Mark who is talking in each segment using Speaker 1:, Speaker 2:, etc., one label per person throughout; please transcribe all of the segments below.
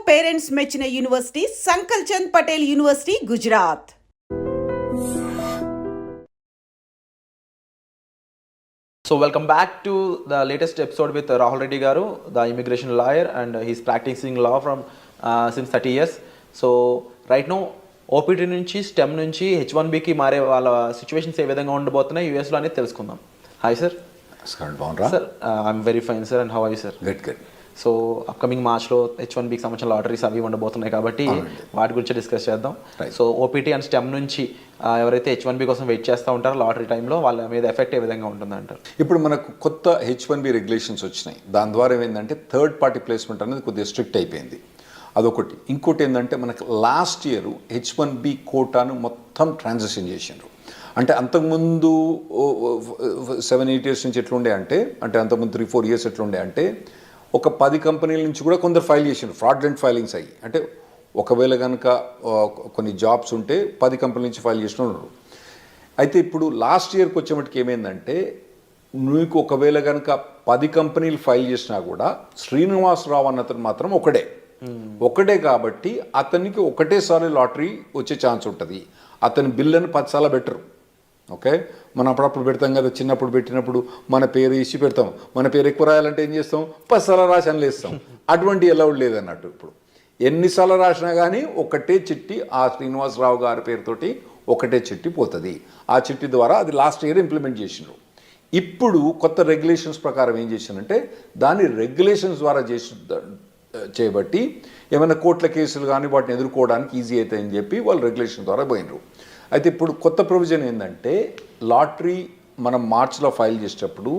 Speaker 1: Parents మెచ్చిన university Sankalchand Patel university Gujarat.
Speaker 2: So welcome back to the latest episode with Rahul Reddy Garu, the immigration lawyer, and he's practicing law from since 30 years. So right now OPT నుంచి STEM నుంచి H1Bకి మారే వాళ్ళ situations ఏ విధంగా ఉండబోతున్నాయి యూఎస్లో అనేది తెలుసుకుందాం. Hi sir. Sir I'm very fine sir, and how are you sir?
Speaker 3: Good.
Speaker 2: So upcoming మార్చ్లో H1Bకి సంబంధించిన లాటరీస్ అవి ఉండబోతున్నాయి కాబట్టి వాటి గురించి డిస్కస్ చేద్దాం. సో ఓపీటీ అండ్ స్టెమ్ నుంచి ఎవరైతే H1B కోసం వెయిట్ చేస్తూ ఉంటారో లాటరీ టైంలో వాళ్ళ మీద ఎఫెక్ట్ ఏ విధంగా ఉంటుంది అంటారు?
Speaker 3: ఇప్పుడు మనకు కొత్త H1B రెగ్యులేషన్స్ వచ్చినాయి. దాని ద్వారా ఏమైందంటే థర్డ్ పార్టీ ప్లేస్మెంట్ అనేది కొద్దిగా స్ట్రిక్ట్ అయిపోయింది. అదొకటి. ఇంకోటి ఏంటంటే మనకు లాస్ట్ ఇయర్ H1B కోటాను మొత్తం ట్రాన్సాక్షన్ చేసిండ్రు. అంటే అంతకుముందు 7-8 years నుంచి ఎట్లుండే అంటే అంతకుముందు 3-4 years ఎట్లుండే అంటే ఒక 10 కంపెనీల నుంచి కూడా కొందరు ఫైల్ చేసిండ్రు, ఫ్రాడ్లెంట్ ఫైలింగ్స్ అయ్యి. అంటే ఒకవేళ కనుక కొన్ని జాబ్స్ ఉంటే 10 కంపెనీల నుంచి ఫైల్ చేసిన ఉన్నారు. అయితే ఇప్పుడు లాస్ట్ ఇయర్కి వచ్చేమటికి ఏమైందంటే నీకు ఒకవేళ కనుక 10 కంపెనీలు ఫైల్ చేసినా కూడా శ్రీనివాసరావు అన్నతను మాత్రం ఒకటే కాబట్టి అతనికి ఒకటేసారి లాటరీ వచ్చే ఛాన్స్ ఉంటుంది. అతని బిల్లుని 10 సార్లు బెటరు. ఓకే, మనం అప్పుడప్పుడు పెడతాం కదా, చిన్నప్పుడు పెట్టినప్పుడు మన పేరు ఇచ్చి పెడతాం. మన పేరు ఎక్కువ రాయాలంటే ఏం చేస్తాం? 10 సార్లు రాసి అనలేస్తాం. అటువంటి అలౌడ్ లేదన్నట్టు. ఇప్పుడు ఎన్నిసార్లు రాసినా కానీ ఒకటే చిట్టి ఆ శ్రీనివాసరావు గారి పేరుతోటి ఒకటే చిట్టి పోతుంది. ఆ చిట్టి ద్వారా అది లాస్ట్ ఇయర్ ఇంప్లిమెంట్ చేసినారు. ఇప్పుడు కొత్త రెగ్యులేషన్స్ ప్రకారం ఏం చేశారంటే దాన్ని రెగ్యులేషన్స్ ద్వారా చేయబట్టి ఏమైనా కోర్టుల కేసులు కానీ వాటిని ఎదుర్కోవడానికి ఈజీ అవుతాయని చెప్పి వాళ్ళు రెగ్యులేషన్ ద్వారా పోయినరు. అయితే ఇప్పుడు కొత్త ప్రొవిజన్ ఏంటంటే లాటరీ మనం మార్చ్లో ఫైల్ చేసేటప్పుడు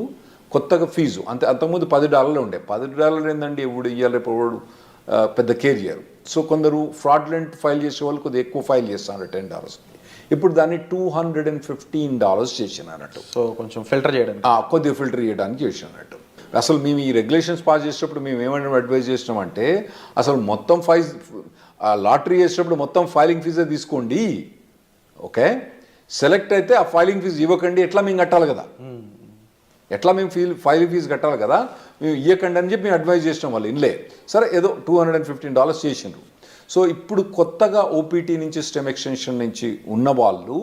Speaker 3: కొత్తగా ఫీజు అంతకుముందు $10 ఉండే. $10 ఏంటంటే ఇప్పుడు ఇవ్వాలి, ఇప్పుడు పెద్ద కేర్ చేయరు. సో కొందరు ఫ్రాడ్లెంట్ ఫైల్ చేసే వాళ్ళు కొద్దిగా ఎక్కువ ఫైల్ చేస్తున్నారు, $10. ఇప్పుడు దాన్ని $215 చేసిన అన్నట్టు.
Speaker 2: సో కొంచెం ఫిల్టర్ చేయడానికి,
Speaker 3: కొద్దిగా ఫిల్టర్ చేయడానికి చేసినట్టు. అసలు మేము ఈ రెగ్యులేషన్స్ పాస్ చేసేటప్పుడు మేము ఏమైనా అడ్వైజ్ చేసినామంటే అసలు మొత్తం లాటరీ చేసేటప్పుడు మొత్తం ఫైలింగ్ ఫీజే తీసుకోండి. ఓకే, సెలెక్ట్ అయితే ఆ ఫైలింగ్ ఫీజు ఇవ్వకండి. ఎట్లా మేము కట్టాలి కదా, ఫైలింగ్ ఫీజు కట్టాలి కదా, మేము ఇవ్వకండి అని చెప్పి మేము అడ్వైజ్ చేసినాం. వాళ్ళు ఇన్లే సరే ఏదో $215 చేసిండ్రు. సో ఇప్పుడు కొత్తగా ఓపీటీ నుంచి స్టెమ్ ఎక్స్టెన్షన్ నుంచి ఉన్న వాళ్ళు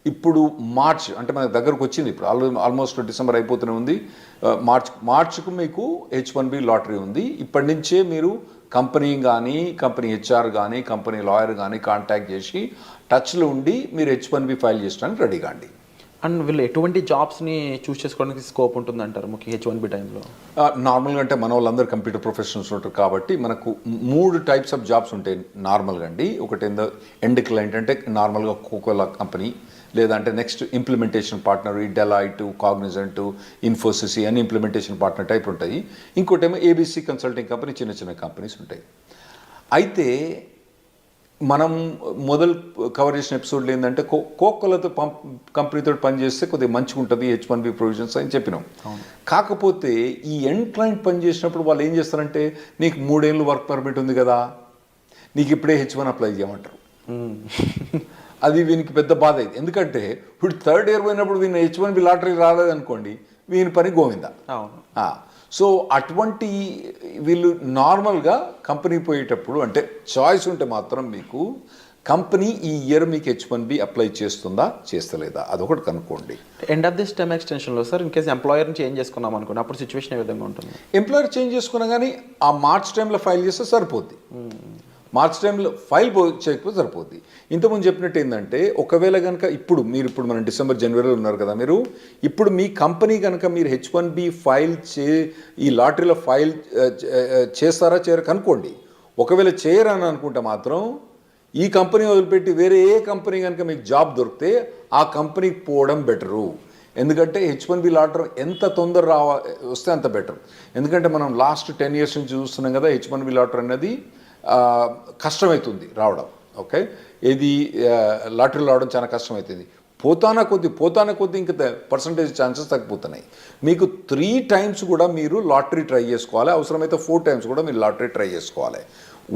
Speaker 3: ఇప్పుడు మార్చ్ అంటే మన దగ్గరకు వచ్చింది. ఇప్పుడు ఆల్మోస్ట్ డిసెంబర్ అయిపోతూనే ఉంది. మార్చ్కు మీకు H1B లాటరీ ఉంది. ఇప్పటి నుంచే మీరు కంపెనీ కానీ కంపెనీ హెచ్ఆర్ కానీ కంపెనీ లాయర్ కానీ కాంటాక్ట్ చేసి టచ్లో ఉండి మీరు H1B ఫైల్ చేయడానికి రెడీ కాండి.
Speaker 2: అండ్ వీళ్ళు ఎటువంటి జాబ్స్ని చూస్ చేసుకోవడానికి స్కోప్ ఉంటుంది అంటారు ముఖ్య H1B టైంలో?
Speaker 3: నార్మల్గా అంటే మన వాళ్ళందరూ కంప్యూటర్ ప్రొఫెషనల్స్ ఉంటారు కాబట్టి మనకు 3 types ఆఫ్ జాబ్స్ ఉంటాయి నార్మల్గా అండి. ఒకటి ఎండ్ క్లయింట్ అంటే నార్మల్గా కోకోలా కంపెనీ, లేదంటే నెక్స్ట్ ఇంప్లిమెంటేషన్ పార్ట్నర్, ఈ డెలాయిట్, కాగ్నిజెంట్, ఇన్ఫోసిస్ అని ఇంప్లిమెంటేషన్ పార్ట్నర్ టైప్ ఉంటాయి. ఇంకోటేమో ABC కన్సల్టింగ్ కంపెనీ, చిన్న కంపెనీస్ ఉంటాయి. అయితే మనం మొదలు కవర్ చేసిన ఎపిసోడ్లో ఏంటంటే కోకోలతో కంపెనీతో పనిచేస్తే కొద్దిగా మంచిగా ఉంటుంది H1B ప్రొవిజన్స్ అని చెప్పినాం. కాకపోతే ఈ ఎండ్ క్లయింట్ పనిచేసినప్పుడు వాళ్ళు ఏం చేస్తారంటే నీకు 3 ఏళ్ళు వర్క్ పర్మిట్ ఉంది కదా, నీకు ఇప్పుడే H1 అప్లై చేయమంటారు. అది వీనికి పెద్ద బాధ అయింది. ఎందుకంటే ఇప్పుడు 3rd year పోయినప్పుడు వీని H1B లాటరీ రాలేదనుకోండి, వీని పని గోవిందా. సో అటువంటి వీళ్ళు నార్మల్గా కంపెనీ పోయేటప్పుడు అంటే చాయిస్ ఉంటే మాత్రం మీకు కంపెనీ ఈ ఇయర్ మీకు H1B అప్లై చేస్తుందా చేస్తలేదా అదొకటి కనుక్కోండి.
Speaker 2: ఎండ్ ఆఫ్ ది స్టెమ్ ఎక్స్టెన్షన్లో సార్ ఇన్ కేసు ఎంప్లాయర్ని చేంజ్ చేసుకున్నాం అనుకోండి, అప్పుడు సిచ్యువేషన్ ఏ విధంగా ఉంటుంది?
Speaker 3: ఎంప్లాయర్ చేంజ్ చేసుకున్నా కానీ ఆ మార్చ్ టైంలో ఫైల్ చేస్తే సరిపోద్ది. మార్చ్ టైంలో ఫైల్ చేయకపోతే సరిపోద్ది. ఇంతకుముందు చెప్పినట్టు ఏంటంటే ఒకవేళ కనుక ఇప్పుడు మనం డిసెంబర్ జనవరిలో ఉన్నారు కదా, మీరు ఇప్పుడు మీ కంపెనీ కనుక మీరు H1B ఫైల్ ఈ లాటరీలో ఫైల్ చేస్తారా చేయరా కనుక్కోండి. ఒకవేళ చేయరని అనుకుంటే మాత్రం ఈ కంపెనీ వదిలిపెట్టి వేరే ఏ కంపెనీ కనుక మీకు జాబ్ దొరికితే ఆ కంపెనీకి పోవడం బెటరు. ఎందుకంటే H1B లాటరీ ఎంత తొందర వస్తే అంత బెటర్. ఎందుకంటే మనం లాస్ట్ 10 years నుంచి చూస్తున్నాం కదా, H1B లాటరీ అనేది కష్టమవుతుంది రావడం. ఓకే, ఇది లాటరీలో రావడం చాలా కష్టమవుతుంది. పోతానా కొద్ది ఇంకా పర్సంటేజ్ ఛాన్సెస్ తగ్గిపోతున్నాయి. మీకు 3 times కూడా మీరు లాటరీ ట్రై చేసుకోవాలి, అవసరమైతే 4 times కూడా మీరు లాటరీ ట్రై చేసుకోవాలి.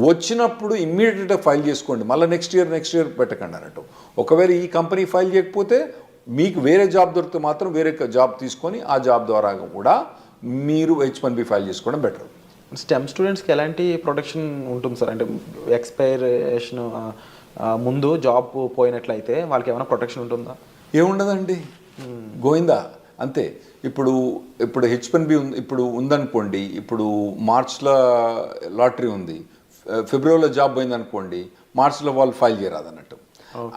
Speaker 3: వచ్చినప్పుడు ఇమ్మీడియట్గా ఫైల్ చేసుకోండి, మళ్ళీ నెక్స్ట్ ఇయర్ పెట్టకండి అన్నట్టు. ఒకవేళ ఈ కంపెనీ ఫైల్ చేయకపోతే మీకు వేరే జాబ్ దొరికితే మాత్రం వేరే జాబ్ తీసుకొని ఆ జాబ్ ద్వారా కూడా మీరు H1B ఫైల్ చేసుకోవడం బెటర్.
Speaker 2: స్టెమ్ స్టూడెంట్స్కి ఎలాంటి ప్రొటెక్షన్ ఉంటుంది సార్? అంటే ఎక్స్పైరేషన్ ముందు జాబ్ పోయినట్లయితే వాళ్ళకి ఏమైనా ప్రొటెక్షన్ ఉంటుందా?
Speaker 3: ఏముండదండి, గోయిందా అంతే. ఇప్పుడు H1B ఇప్పుడు ఉందనుకోండి, ఇప్పుడు మార్చ్లో లాటరీ ఉంది, ఫిబ్రవరిలో జాబ్ పోయిందనుకోండి, మార్చ్లో వాళ్ళు ఫైల్ చేయరాదు అన్నట్టు.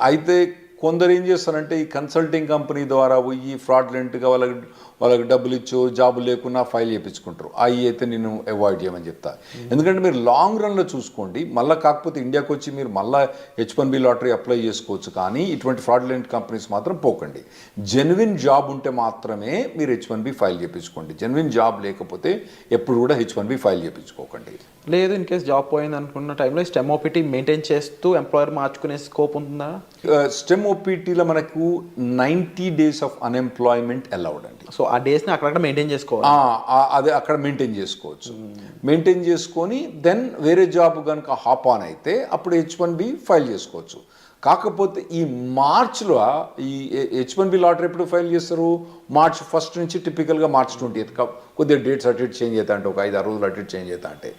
Speaker 3: అయితే కొందరు ఏం చేస్తారంటే ఈ కన్సల్టింగ్ కంపెనీ ద్వారా పోయి ఫ్రాడ్లెంట్గా వాళ్ళకి డబ్బులు ఇచ్చో జాబ్ లేకున్నా ఫైల్ చేయించుకుంటారు. అవి అయితే నేను అవాయిడ్ చేయమని చెప్తా. ఎందుకంటే మీరు లాంగ్ రన్లో చూసుకోండి, మళ్ళీ కాకపోతే ఇండియాకి వచ్చి మీరు మళ్ళీ H1B లాటరీ అప్లై చేసుకోవచ్చు, కానీ ఇటువంటి ఫ్రాడ్లెంట్ కంపెనీస్ మాత్రం పోకండి. జెన్యున్ జాబ్ ఉంటే మాత్రమే మీరు H1B ఫైల్ చేయించుకోండి. జెన్యున్ జాబ్ లేకపోతే ఎప్పుడు కూడా H1B ఫైల్ చేయించుకోకండి.
Speaker 2: లేదు, ఇన్ కేస్ జాబ్ పోయింది అనుకున్న టైంలో స్టెమ్ ఓపీటీ మెయింటైన్ చేస్తూ ఎంప్లాయర్ మార్చుకునే స్కోప్ ఉంటుందా?
Speaker 3: స్టెమ్ ఓపీటీలో మనకు 90 days ఆఫ్ అన్ఎంప్లాయ్మెంట్ అలౌడ్ అండి.
Speaker 2: సో ఆ డేస్ని అక్కడక్కడ మెయింటైన్ చేసుకోవాలి.
Speaker 3: అదే అక్కడ మెయింటైన్ చేసుకోవచ్చు. మెయింటైన్ చేసుకొని దెన్ వేరే జాబ్ కనుక హాప్ ఆన్ అయితే అప్పుడు H1B ఫైల్ చేసుకోవచ్చు. కాకపోతే ఈ మార్చ్లో ఈ H1B లాటరీ ఎప్పుడు ఫైల్ చేస్తారు? March 1st నుంచి టిపికల్గా March 20th కొద్దిగా డేట్స్ అటు ఇటు చేంజ్ అవుతా అంటే ఒక 5-6 రోజులు అటు ఇటు చేంజ్ అవుతా అంటే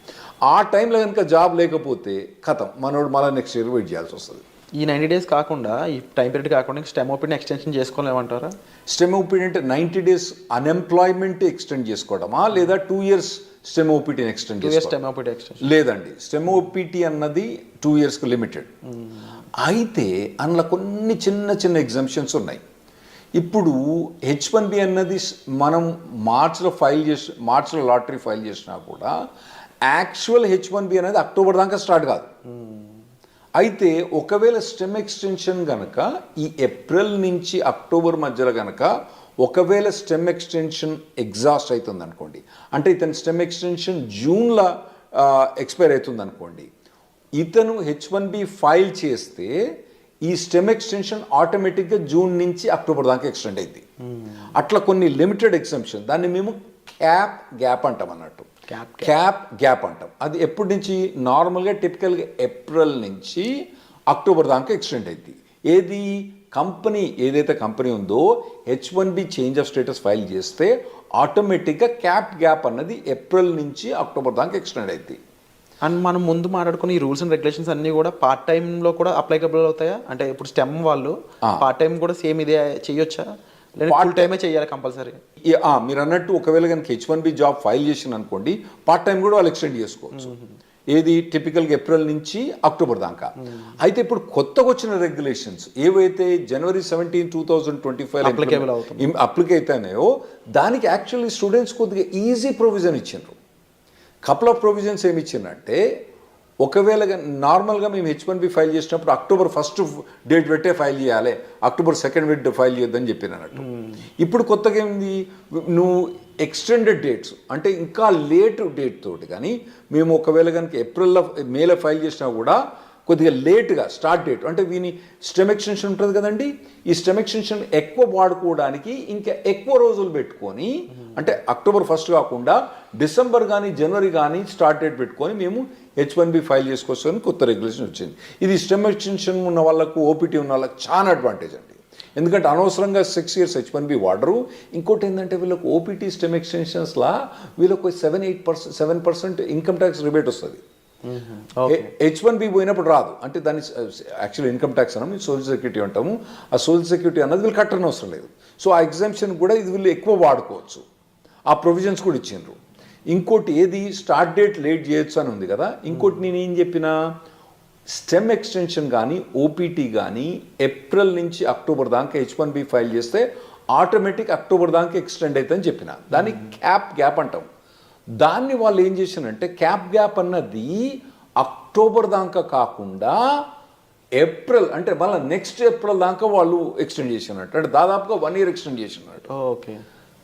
Speaker 3: ఆ టైంలో కనుక జాబ్ లేకపోతే కథం, మనోడు మళ్ళీ నెక్స్ట్ ఇయర్ వెయిట్ చేయాల్సి వస్తుంది.
Speaker 2: ఈ 90 days కాకుండా, ఈ టైం పీరియడ్ కాకుండా స్టెమ్ ఓపీని ఎక్స్టెన్షన్ చేసుకోలేమంటారా?
Speaker 3: స్టెమ్ ఓపీటీ అంటే 90 days అన్ఎంప్లాయ్మెంట్ ఎక్స్టెండ్ చేసుకోవడమా, లేదా 2 years స్టెమ్ ఓపీటీని ఎక్స్టెండ్
Speaker 2: స్టెమ్ ఓపీటీ ఎక్స్టెన్షన్?
Speaker 3: లేదండి, స్టెమ్ ఓపీటీ అన్నది 2 yearsకి లిమిటెడ్. అయితే అందులో కొన్ని చిన్న చిన్న ఎగ్జామ్షన్స్ ఉన్నాయి. ఇప్పుడు H1B అన్నది మనం మార్చ్లో లాటరీ ఫైల్ చేసినా కూడా యాక్చువల్ H1B అనేది అక్టోబర్ దాకా స్టార్ట్ కాదు. అయితే ఒకవేళ స్టెమ్ ఎక్స్టెన్షన్ కనుక ఈ ఏప్రిల్ నుంచి అక్టోబర్ మధ్యలో కనుక ఒకవేళ స్టెమ్ ఎక్స్టెన్షన్ ఎగ్జాస్ట్ అవుతుంది అనుకోండి, అంటే ఇతని స్టెమ్ ఎక్స్టెన్షన్ జూన్లో ఎక్స్పైర్ అవుతుంది అనుకోండి, ఇతను H1B ఫైల్ చేస్తే ఈ స్టెమ్ ఎక్స్టెన్షన్ ఆటోమేటిక్గా జూన్ నుంచి అక్టోబర్ దాకా ఎక్స్టెండ్ అయింది. అట్లా కొన్ని లిమిటెడ్ ఎగ్జామ్షన్, దాన్ని మేము క్యాప్ గ్యాప్ అంటాం అన్నట్టు. క్యాప్ గ్యాప్ అంటాం. అది ఎప్పటి నుంచి? నార్మల్గా టిపికల్గా ఏప్రిల్ నుంచి అక్టోబర్ దాకా ఎక్స్టెండ్ అయింది. ఏది కంపెనీ ఏదైతే కంపెనీ ఉందో H1B change of status file చేస్తే ఆటోమేటిక్గా క్యాప్ గ్యాప్ అన్నది ఏప్రిల్ నుంచి అక్టోబర్ దాకా ఎక్స్టెండ్ అయింది.
Speaker 2: అండ్ మనం ముందు మాట్లాడుకున్న ఈ రూల్స్ అండ్ రెగ్యులేషన్స్ అన్నీ కూడా పార్ట్ టైంలో కూడా అప్లైకబుల్ అవుతాయా? అంటే ఇప్పుడు స్టెమ్ వాళ్ళు పార్ట్ టైం కూడా సేమ్ ఇదే చేయొచ్చా, లేదా ఫుల్ టైమే చేయాలి కంపల్సరీ?
Speaker 3: మీరు అన్నట్టు ఒకవేళ కనుక H1B జాబ్ ఫైల్ చేసిన అనుకోండి, పార్ట్ టైం కూడా వాళ్ళు ఎక్స్టెండ్ చేసుకోవచ్చు. ఏది టిపికల్గా ఏప్రిల్ నుంచి అక్టోబర్ దాకా. అయితే ఇప్పుడు కొత్తగా వచ్చిన రెగ్యులేషన్స్ ఏవైతే January 17, 2025 అప్లికే అవుతాయో దానికి యాక్చువల్లీ స్టూడెంట్స్ కొద్దిగా ఈజీ ప్రొవిజన్ ఇచ్చిండ్రు. కపుల్ ఆఫ్ ప్రొవిజన్స్ ఏమి ఇచ్చిందంటే, ఒకవేళ నార్మల్గా మేము H1B ఫైల్ చేసినప్పుడు October 1st డేట్ పెట్టే ఫైల్ చేయాలి, October 2nd ఫైల్ చేయొద్దని చెప్పిన అన్నట్టు. ఇప్పుడు కొత్తగా ఏంది, నువ్వు ఎక్స్టెండెడ్ డేట్స్ అంటే ఇంకా లేట్ డేట్ తోటి, కానీ మేము ఒకవేళ కనుక ఏప్రిల్లో మేలో ఫైల్ చేసినా కూడా కొద్దిగా లేట్గా స్టార్ట్ డేట్ అంటే వీని స్టెమ్ ఎక్స్టెన్షన్ ఉంటుంది కదండి, ఈ స్టెమ్ ఎక్స్టెన్షన్ ఎక్కువ వాడుకోవడానికి ఇంకా ఎక్కువ రోజులు పెట్టుకొని, అంటే October 1st కాకుండా డిసెంబర్ కానీ జనవరి కానీ స్టార్ట్ డేట్ పెట్టుకొని మేము H1B ఫైల్ చేసుకోవచ్చని కొత్త రెగ్యులేషన్ వచ్చింది. ఇది స్టెమ్ ఎక్స్టెన్షన్ ఉన్న వాళ్ళకు, ఓపీటీ ఉన్న వాళ్ళకి చాలా అడ్వాంటేజ్ అండి. ఎందుకంటే అనవసరంగా 6 years H1B వాడరు. ఇంకోటి ఏంటంటే వీళ్ళకి ఓపీటీ స్టెమ్ ఎక్స్టెన్షన్స్లా వీళ్ళకు 7% ఇన్కమ్ ట్యాక్స్ రిబేట్ వస్తుంది. H1B పోయినప్పుడు రాదు. అంటే దాన్ని యాక్చువల్ ఇన్కమ్ ట్యాక్స్ అన్నాము, సోషల్ సెక్యూరిటీ అంటాము. ఆ సోషల్ సెక్యూరిటీ అన్నది వీళ్ళు కట్టని అవసరం లేదు. సో ఆ ఎగ్జామ్షన్ కూడా ఇది వీళ్ళు ఎక్కువ వాడుకోవచ్చు. ఆ ప్రొవిజన్స్ కూడా ఇచ్చిండ్రు. ఇంకోటి ఏది, స్టార్ట్ డేట్ లేట్ చేయొచ్చు అని ఉంది కదా. ఇంకోటి నేను ఏం చెప్పినా, స్టెమ్ ఎక్స్టెన్షన్ కానీ ఓపీటీ కానీ ఏప్రిల్ నుంచి అక్టోబర్ దాకా H1B ఫైల్ చేస్తే ఆటోమేటిక్ అక్టోబర్ దాకా ఎక్స్టెండ్ అవుతుందని చెప్పిన. దాన్ని క్యాప్ గ్యాప్ అంటాం. దాన్ని వాళ్ళు ఏం చేశారంటే, క్యాప్ గ్యాప్ అన్నది అక్టోబర్ దాకా కాకుండా ఏప్రిల్ అంటే మళ్ళీ నెక్స్ట్ ఏప్రిల్ దాకా వాళ్ళు ఎక్స్టెండ్ చేసినట్టు, అంటే దాదాపుగా 1 year ఎక్స్టెండ్ చేసినట్టు.
Speaker 2: ఓకే.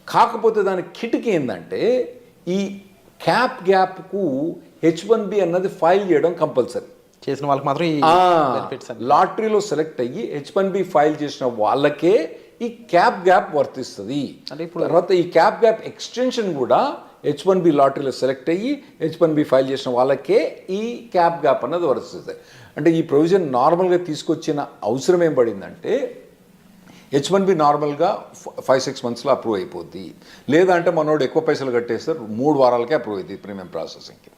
Speaker 2: కాకపోతే
Speaker 3: దాని కిటికీ ఏంటంటే, ఈ క్యాప్ గ్యాప్కు H1B అన్నది ఫైల్ చేయడం కంపల్సరీ.
Speaker 2: చేసిన వాళ్ళకి మాత్రం
Speaker 3: లాటరీలో సెలెక్ట్ అయ్యి H1B ఫైల్ చేసిన వాళ్ళకే ఈ క్యాప్ గ్యాప్ వర్తిస్తుంది. అంటే ఇప్పుడు తర్వాత ఈ క్యాప్ గ్యాప్ ఎక్స్టెన్షన్ కూడా H1B లాటరీలో సెలెక్ట్ అయ్యి H1B ఫైల్ చేసిన వాళ్ళకే ఈ క్యాప్ గ్యాప్ అన్నది వర్తిస్తుంది. అంటే ఈ ప్రొవిజన్ నార్మల్గా తీసుకొచ్చిన అవసరం ఏం పడిందంటే, H1B నార్మల్గా 5-6 మంత్స్లో అప్రూవ్ అయిపోద్ది. లేదంటే మనోడు ఎక్కువ పైసలు కట్టేస్తారు, 3 వారాలకే అప్రూవ్ అవుతుంది ప్రీమియం ప్రాసెసింగ్కి.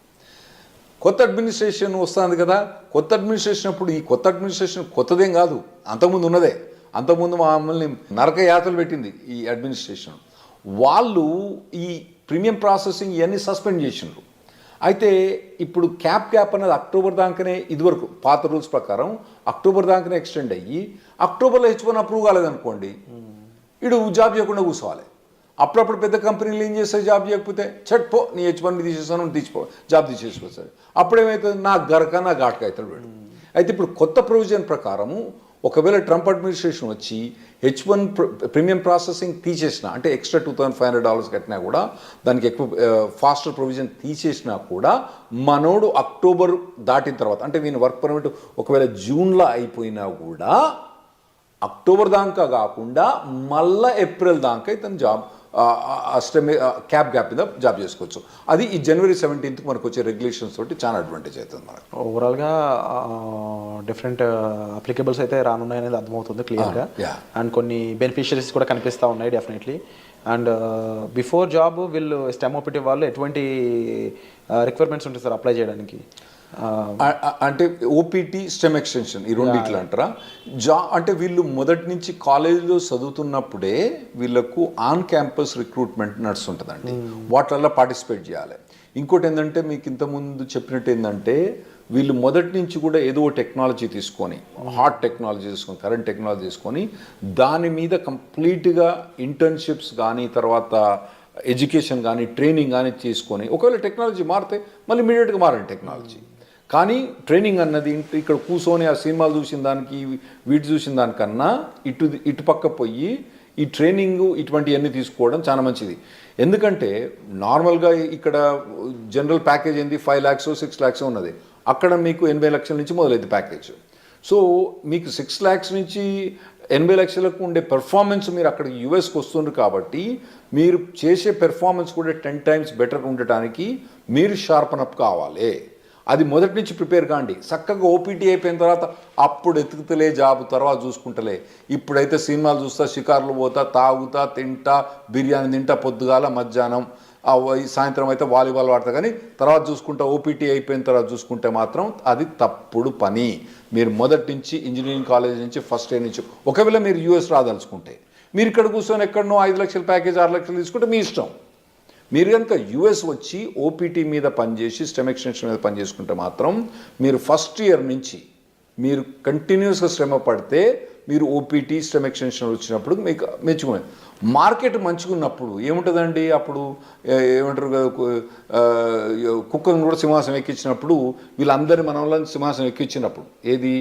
Speaker 3: కొత్త అడ్మినిస్ట్రేషన్ వస్తుంది కదా, కొత్త అడ్మినిస్ట్రేషన్ అప్పుడు ఈ కొత్త అడ్మినిస్ట్రేషన్ కొత్తదేం కాదు, అంతకుముందు ఉన్నదే. అంతకుముందు మమ్మల్ని నరక యాతలు పెట్టింది ఈ అడ్మినిస్ట్రేషన్. వాళ్ళు ఈ ప్రీమియం ప్రాసెసింగ్ ఇవన్నీ సస్పెండ్ చేసిండ్రు. అయితే ఇప్పుడు క్యాప్ అనేది అక్టోబర్ దాకానే, ఇదివరకు పాత రూల్స్ ప్రకారం అక్టోబర్ దాకానే ఎక్స్టెండ్ అయ్యి అక్టోబర్లో H1 అప్రూవ్ కాలేదనుకోండి, ఇడు జాబ్ చేయకుండా కూర్చోవాలి. అప్పుడప్పుడు పెద్ద కంపెనీలు ఏం చేస్తాయి, జాబ్ చేయకపోతే పో నీ H1 తీసేస్తాను, తీసిపో, జాబ్ తీసేసుకోవచ్చు. అప్పుడేమవుతుంది, నా గరక నా ఘాటుక అవుతాడు వీడు. అయితే ఇప్పుడు కొత్త ప్రొవిజన్ ప్రకారము ఒకవేళ ట్రంప్ అడ్మినిస్ట్రేషన్ వచ్చి H1 ప్రీమియం ప్రాసెసింగ్ తీసేసిన, అంటే ఎక్స్ట్రా $2,500 కట్టినా కూడా, దానికి ఎక్కువ ఫాస్టర్ ప్రొవిజన్ తీసేసినా కూడా, మనోడు అక్టోబర్ దాటిన తర్వాత, అంటే వీని వర్క్ పర్మిట్ ఒకవేళ జూన్లో అయిపోయినా కూడా అక్టోబర్ దాకా కాకుండా మళ్ళీ ఏప్రిల్ దాకా ఇతను జాబ్ గ్యాప్ మీద జాబ్ చేసుకోవచ్చు. అది ఈ January 17th మనకు వచ్చే రెగ్యులేషన్స్ తోటి చాలా అడ్వాంటేజ్ అవుతుంది మనకు.
Speaker 2: ఓవరాల్గా డిఫరెంట్ అప్లికేబుల్స్ అయితే రానున్నాయి అనేది అర్థమవుతుంది క్లియర్గా. అండ్ కొన్ని బెనిఫిషరీస్ కూడా కనిపిస్తూ ఉన్నాయి డెఫినెట్లీ. అండ్ బిఫోర్ జాబ్ వీళ్ళు STEM OPT వాళ్ళు ఎటువంటి రిక్వైర్మెంట్స్ ఉంటాయి సార్ అప్లై చేయడానికి?
Speaker 3: అంటే OPT STEM ఎక్స్టెన్షన్ ఈ రెండిట్లు అంటారా? అంటే వీళ్ళు మొదటి నుంచి కాలేజీలో చదువుతున్నప్పుడే వీళ్ళకు ఆన్ క్యాంపస్ రిక్రూట్మెంట్ నడుస్తుంటుందండి. వాటిల్లో పార్టిసిపేట్ చేయాలి. ఇంకోటి ఏంటంటే, మీకు ఇంతకుముందు చెప్పినట్టు ఏంటంటే, వీళ్ళు మొదటి నుంచి కూడా ఏదో టెక్నాలజీ తీసుకొని, హాట్ టెక్నాలజీ తీసుకొని, కరెంట్ టెక్నాలజీ తీసుకొని, దాని మీద కంప్లీట్గా ఇంటర్న్షిప్స్ కానీ, తర్వాత ఎడ్యుకేషన్ కానీ, ట్రైనింగ్ కానీ తీసుకొని, ఒకవేళ టెక్నాలజీ మారితే మళ్ళీ ఇమీడియట్గా మారండి టెక్నాలజీ. కానీ ట్రైనింగ్ అన్నది ఇక్కడ కూర్చొని ఆ సినిమాలు చూసిన దానికి వీటి చూసిన దానికన్నా ఇటు పక్క పోయి ఈ ట్రైనింగ్ ఇటువంటివన్నీ తీసుకోవడం చాలా మంచిది. ఎందుకంటే నార్మల్గా ఇక్కడ జనరల్ ప్యాకేజ్ ఏంది 5 lakhs 6 lakhs ఉన్నది, అక్కడ మీకు 80 లక్షల నుంచి మొదలైంది ప్యాకేజ్. సో మీకు 6 lakhs నుంచి 80 లక్షలకు ఉండే పెర్ఫార్మెన్స్ మీరు అక్కడ యూఎస్కి వస్తుండ్రు కాబట్టి, మీరు చేసే పెర్ఫార్మెన్స్ కూడా 10 times బెటర్ ఉండటానికి మీరు షార్పన్ అప్ కావాలి. అది మొదటి నుంచి ప్రిపేర్ కాండి. చక్కగా OPT అయిపోయిన తర్వాత అప్పుడు ఎతుకుతలే జాబ్, తర్వాత చూసుకుంటలే. ఇప్పుడైతే సినిమాలు చూస్తా, షికార్లు పోతా, తాగుతా, తింటా, బిర్యానీ తింటా, పొద్దుగాల మధ్యాహ్నం, సాయంత్రం అయితే వాలీబాల్ ఆడతా, కానీ తర్వాత చూసుకుంటా, OPT అయిపోయిన తర్వాత చూసుకుంటే మాత్రం అది తప్పుడు పని. మీరు మొదటి నుంచి ఇంజనీరింగ్ కాలేజ్ నుంచి ఫస్ట్ ఇయర్ నుంచి, ఒకవేళ మీరు US రాదలుచుకుంటే, మీరు ఇక్కడ కూర్చొని ఎక్కడనో 5 లక్షల ప్యాకేజ్ 6 లక్షలు తీసుకుంటే మీ ఇష్టం. మీరు కనుక US వచ్చి OPT మీద పనిచేసి STEM ఎక్స్టెన్షన్ మీద పనిచేసుకుంటే మాత్రం మీరు ఫస్ట్ ఇయర్ నుంచి మీరు కంటిన్యూస్గా శ్రమ పడితే మీరు OPT STEM ఎక్స్టెన్షన్ వచ్చినప్పుడు మీకు మెచ్చుకునే మార్కెట్ మంచిగా ఉన్నప్పుడు ఏముంటుందండి, అప్పుడు ఏమంటారు, కుక్కను కూడా సింహాసనం ఎక్కించినప్పుడు వీళ్ళందరి మన వాళ్ళని సింహాసనం ఎక్కించినప్పుడు, ఏది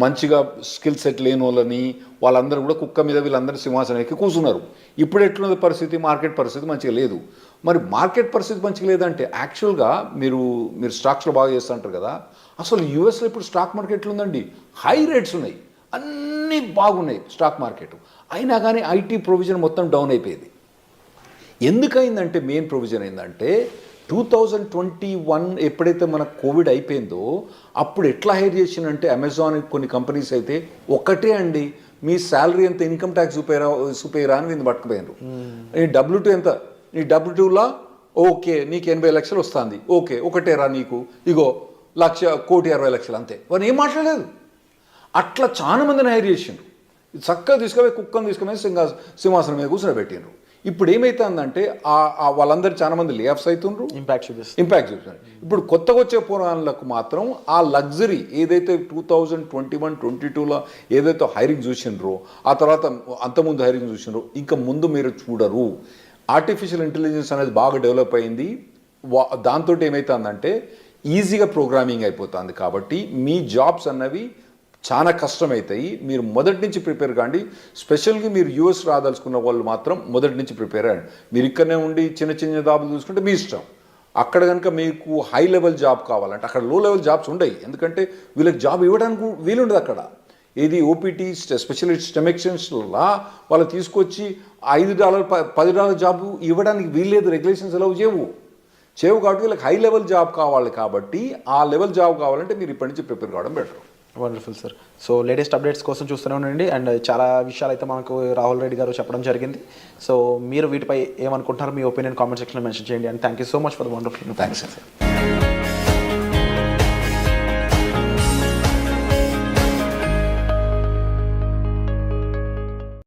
Speaker 3: మంచిగా స్కిల్ సెట్ లేని వాళ్ళని వాళ్ళందరూ కూడా కుక్క మీద వీళ్ళందరూ సింహాసనం ఎక్కి కూర్చున్నారు. ఇప్పుడు ఎట్లున్నది పరిస్థితి, మార్కెట్ పరిస్థితి మంచిగా లేదు. మరి మార్కెట్ పరిస్థితి మంచిగా లేదంటే యాక్చువల్గా మీరు స్టాక్స్లో బాగా చేస్తుంటారు కదా, అసలు యూఎస్లో ఇప్పుడు స్టాక్ మార్కెట్ ఎట్లుందండి, హై రేట్స్ ఉన్నాయి, అన్నీ బాగున్నాయి స్టాక్ మార్కెట్, అయినా కానీ IT ప్రొవిజన్ మొత్తం డౌన్ అయిపోయింది. ఎందుకైందంటే మెయిన్ ప్రొవిజన్ ఏంటంటే 2021 ఎప్పుడైతే మన కోవిడ్ అయిపోయిందో అప్పుడు ఎట్లా హైర్ చేసిందంటే, అమెజాన్ కొన్ని కంపెనీస్ అయితే ఒకటే అండి, మీ శాలరీ ఎంత, ఇన్కమ్ ట్యాక్స్ చూపేరా అని వీళ్ళు పట్టుకుపోయారు. నీ W2 ఎంత, నీ W2లా ఓకే నీకు 80 లక్షలు వస్తుంది, ఓకే ఒకటేరా నీకు, ఇగో 1,60,60,000 అంతే, వారు ఏం మాట్లాడలేదు. అట్లా చాలా మందిని హైర్ చేసిండ్రు. చక్కగా తీసుకుపోయి కుక్కను తీసుకుపోయి సింహాసనం మీద కూర్చోబెట్టిండ్రు. ఇప్పుడు ఏమవుతుందంటే వాళ్ళందరూ చాలా మంది లే ఆఫ్స్ అవుతుండ్రు, ఇంపాక్ట్ చూపిస్తున్నారు. ఇప్పుడు కొత్తగా వచ్చే పురాణాలకు మాత్రం ఆ లగ్జరీ ఏదైతే 2021-22లో ఏదైతే హైరింగ్ చూసిండ్రో, ఆ తర్వాత అంతకుముందు హైరింగ్ చూసిండ్రో, ఇంకా ముందు మీరు చూడరు. ఆర్టిఫిషియల్ ఇంటెలిజెన్స్ అనేది బాగా డెవలప్ అయింది. దాంతో ఏమవుతుందంటే ఈజీగా ప్రోగ్రామింగ్ అయిపోతుంది. కాబట్టి మీ జాబ్స్ అన్నవి చాలా కష్టమవుతాయి. మీరు మొదటి నుంచి ప్రిపేర్ కాండి. స్పెషల్గా మీరు US రాదలుచుకున్న వాళ్ళు మాత్రం మొదటి నుంచి ప్రిపేర్ అయ్యండి. మీరు ఇక్కడనే ఉండి చిన్న చిన్న జాబులు చూసుకుంటే మీ ఇష్టం. అక్కడ కనుక మీకు హై లెవెల్ జాబ్ కావాలంటే అక్కడ లో లెవెల్ జాబ్స్ ఉండవు, ఎందుకంటే వీళ్ళకి జాబ్ ఇవ్వడానికి వీలుండదు. అక్కడ ఏది OPT స్పెషలిస్ట్ STEM ఎక్స్టెన్షన్లా వాళ్ళు తీసుకొచ్చి $5 $10 జాబ్ ఇవ్వడానికి వీల్లేదు, రెగ్యులేషన్స్ ఎలా చేయవు కాబట్టి వీళ్ళకి హై లెవెల్ జాబ్ కావాలి. కాబట్టి ఆ లెవెల్ జాబ్ కావాలంటే మీరు ఇప్పటి నుంచి ప్రిపేర్ కావడం better.
Speaker 2: Wonderful sir. So latest updates కోసం చూస్తూనే ఉండండి. అండ్ చాలా విషయాలు అయితే మనకు రాహుల్ రెడ్డి గారు చెప్పడం జరిగింది. సో మీరు వీటిపై ఏమనుకుంటున్నారు, మీ ఒపీనియన్ కామెంట్ సెక్షన్లో మెన్షన్ చేయండి. And thank you so much for the wonderful.
Speaker 3: Thanks అండి.